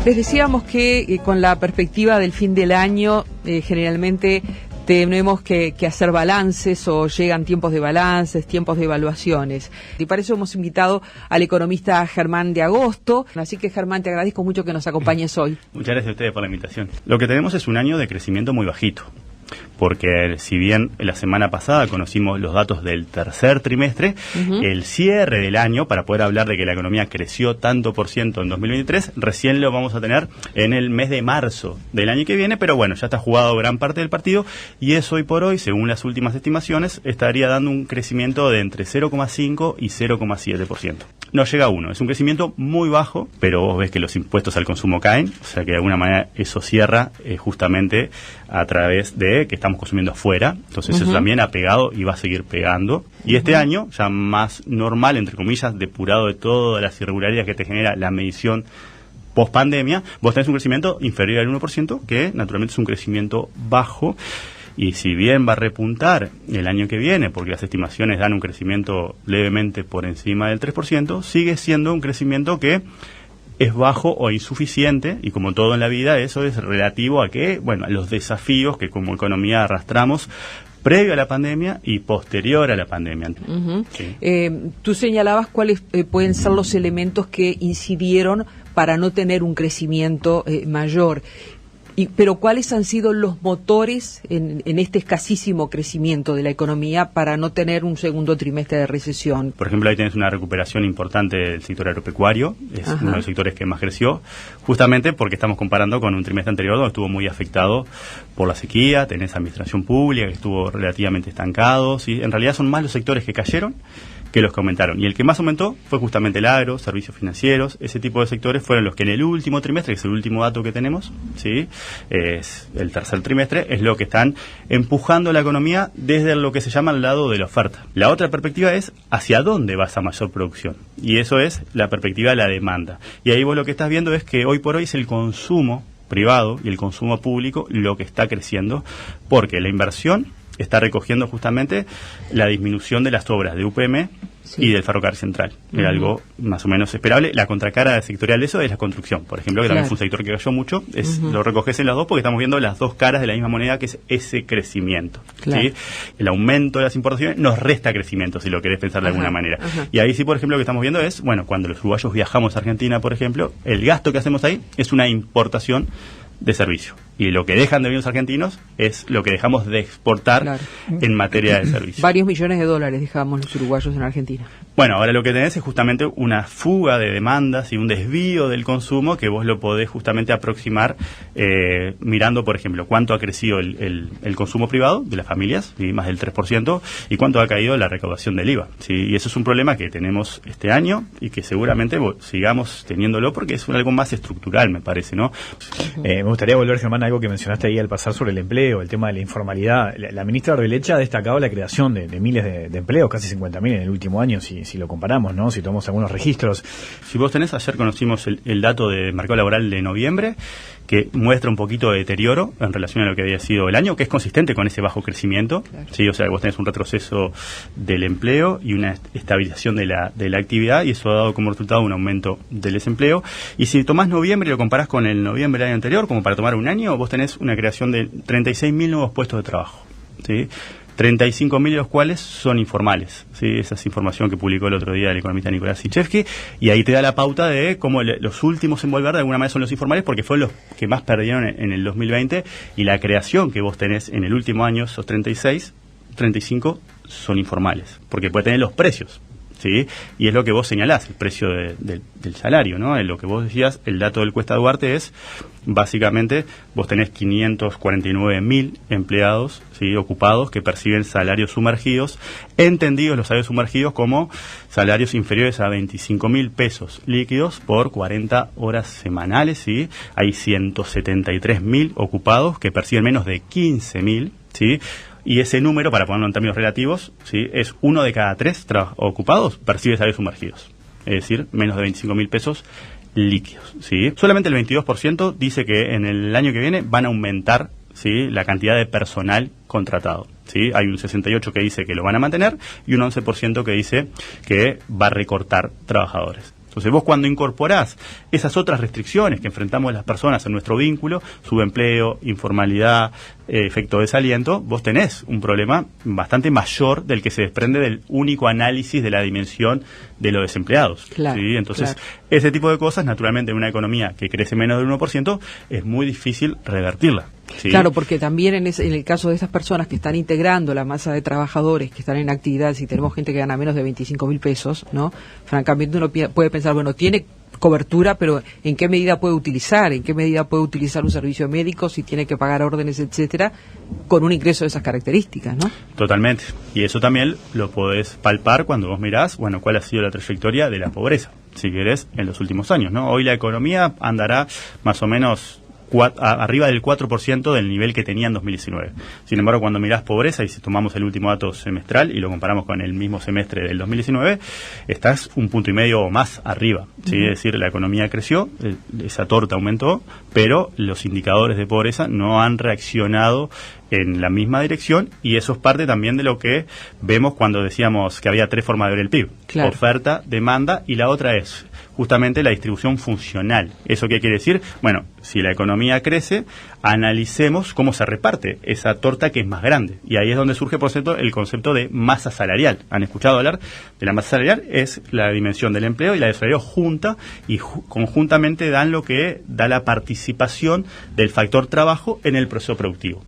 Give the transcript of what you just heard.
Les decíamos que con la perspectiva del fin del año, generalmente tenemos que hacer balances o llegan tiempos de balances, tiempos de evaluaciones. Y para eso hemos invitado al economista Germán de Agosto. Así que, Germán, te agradezco mucho que nos acompañes hoy. Muchas gracias a ustedes por la invitación. Lo que tenemos es un año de crecimiento muy bajito. Porque si bien la semana pasada conocimos los datos del tercer trimestre, el cierre del año, para poder hablar de que la economía creció tanto por ciento en 2023, recién lo vamos a tener en el mes de marzo del año que viene, pero bueno, ya está jugado gran parte del partido y eso hoy por hoy, según las últimas estimaciones, estaría dando un crecimiento de entre 0,5 y 0,7%. No llega a 1, es un crecimiento muy bajo, pero vos ves que los impuestos al consumo caen, o sea que de alguna manera eso cierra justamente a través de que estamos consumiendo afuera, entonces eso también ha pegado y va a seguir pegando. Y este año, ya más normal, entre comillas, depurado de todas las irregularidades que te genera la medición post-pandemia, vos tenés un crecimiento inferior al 1%, que naturalmente es un crecimiento bajo. Y si bien va a repuntar el año que viene, porque las estimaciones dan un crecimiento levemente por encima del 3%, sigue siendo un crecimiento que es bajo o insuficiente, y como todo en la vida, eso es relativo a que, bueno, a los desafíos que como economía arrastramos previo a la pandemia y posterior a la pandemia. Sí. Tú señalabas cuáles pueden ser los elementos que incidieron para no tener un crecimiento mayor. Pero ¿cuáles han sido los motores en este escasísimo crecimiento de la economía para no tener un segundo trimestre de recesión? Por ejemplo, ahí tenés una recuperación importante del sector agropecuario, es uno de los sectores que más creció, justamente porque estamos comparando con un trimestre anterior donde estuvo muy afectado por la sequía, tenés administración pública que estuvo relativamente estancado, ¿sí? En realidad son más los sectores que cayeron que los que aumentaron. Y el que más aumentó fue justamente el agro, servicios financieros, ese tipo de sectores fueron los que en el último trimestre, que es el último dato que tenemos, ¿sí? Es el tercer trimestre, es lo que están empujando la economía desde lo que se llama el lado de la oferta. La otra perspectiva es hacia dónde va esa mayor producción. Y eso es la perspectiva de la demanda. Y ahí vos lo que estás viendo es que hoy por hoy es el consumo privado y el consumo público lo que está creciendo, porque la inversión está recogiendo justamente la disminución de las obras de UPM y del ferrocarril central. Era algo más o menos esperable. La contracara sectorial de eso es la construcción, por ejemplo, que también fue un sector que cayó mucho. Lo recoges en las dos porque estamos viendo las dos caras de la misma moneda, que es ese crecimiento. ¿Sí? El aumento de las importaciones nos resta crecimiento, si lo querés pensar de alguna manera. Y ahí sí, por ejemplo, lo que estamos viendo es, bueno, cuando los uruguayos viajamos a Argentina, por ejemplo, el gasto que hacemos ahí es una importación de servicio. Y lo que dejan de venir los argentinos es lo que dejamos de exportar en materia de servicio. Varios millones de dólares dejamos los uruguayos en Argentina. Bueno, ahora lo que tenés es justamente una fuga de demandas y un desvío del consumo que vos lo podés justamente aproximar mirando, por ejemplo, cuánto ha crecido el consumo privado de las familias, ¿sí? Más del 3%, y cuánto ha caído la recaudación del IVA. ¿Sí? Y eso es un problema que tenemos este año y que seguramente sigamos teniéndolo porque es algo más estructural, me parece, ¿no? Me gustaría volver, Germán, a algo que mencionaste ahí al pasar sobre el empleo, el tema de la informalidad. La ministra Arbelecha ha destacado la creación de miles de empleos, casi 50.000 en el último año, si lo comparamos, ¿no? Si tomamos algunos registros. Si vos tenés, ayer conocimos el dato de mercado laboral de noviembre, que muestra un poquito de deterioro en relación a lo que había sido el año, que es consistente con ese bajo crecimiento. ¿Sí? O sea, vos tenés un retroceso del empleo y una estabilización de la actividad, y eso ha dado como resultado un aumento del desempleo. Y si tomás noviembre y lo comparás con el noviembre del año anterior, como para tomar un año, vos tenés una creación de 36.000 nuevos puestos de trabajo, ¿sí? 35.000 de los cuales son informales, ¿sí? Esa es información que publicó el otro día el economista Nicolás Sichevsky, y ahí te da la pauta de cómo los últimos en volver de alguna manera son los informales, porque fueron los que más perdieron en el 2020, y la creación que vos tenés en el último año, esos 35 son informales, porque puede tener los precios, ¿sí? Y es lo que vos señalás, el precio del salario, ¿no? Lo que vos decías, el dato del Cuesta Duarte es, básicamente, vos tenés 549.000 empleados, ¿sí? Ocupados que perciben salarios sumergidos, entendidos los salarios sumergidos como salarios inferiores a 25.000 pesos líquidos por 40 horas semanales, ¿sí? Hay 173.000 ocupados que perciben menos de 15.000, ¿sí? Y ese número, para ponerlo en términos relativos, ¿sí? Es 1 de cada 3 ocupados percibe salarios sumergidos. Es decir, menos de 25.000 pesos líquidos, ¿sí? Solamente el 22% dice que en el año que viene van a aumentar, ¿sí? La cantidad de personal contratado, ¿sí? Hay un 68% que dice que lo van a mantener y un 11% que dice que va a recortar trabajadores. Entonces vos cuando incorporás esas otras restricciones que enfrentamos las personas en nuestro vínculo, subempleo, informalidad, efecto desaliento, vos tenés un problema bastante mayor del que se desprende del único análisis de la dimensión de los desempleados. Claro, ¿sí? Entonces, claro. Ese tipo de cosas, naturalmente, en una economía que crece menos del 1%, es muy difícil revertirla. ¿sí? Claro, porque también en el caso de estas personas que están integrando la masa de trabajadores que están en actividad, si tenemos gente que gana menos de 25.000 pesos, ¿no? Francamente uno puede pensar, bueno, tiene cobertura, pero ¿en qué medida puede utilizar? ¿En qué medida puede utilizar un servicio médico si tiene que pagar órdenes, etcétera, con un ingreso de esas características, ¿no? Totalmente. Y eso también lo podés palpar cuando vos mirás, bueno, cuál ha sido la trayectoria de la pobreza, si querés, en los últimos años, ¿no? Hoy la economía andará más o menos arriba del 4% del nivel que tenía en 2019. Sin embargo, cuando mirás pobreza, y si tomamos el último dato semestral y lo comparamos con el mismo semestre del 2019, estás 1,5 puntos o más arriba. ¿sí? Es decir, la economía creció, esa torta aumentó, pero los indicadores de pobreza no han reaccionado en la misma dirección, y eso es parte también de lo que vemos cuando decíamos que había 3 formas de ver el PIB. Claro. Oferta, demanda, y la otra es justamente la distribución funcional. ¿Eso qué quiere decir? Bueno, si la economía crece, analicemos cómo se reparte esa torta que es más grande. Y ahí es donde surge, por cierto, el concepto de masa salarial. ¿Han escuchado hablar de la masa salarial? Es la dimensión del empleo y la del salario junta, y conjuntamente dan lo que da la participación del factor trabajo en el proceso productivo.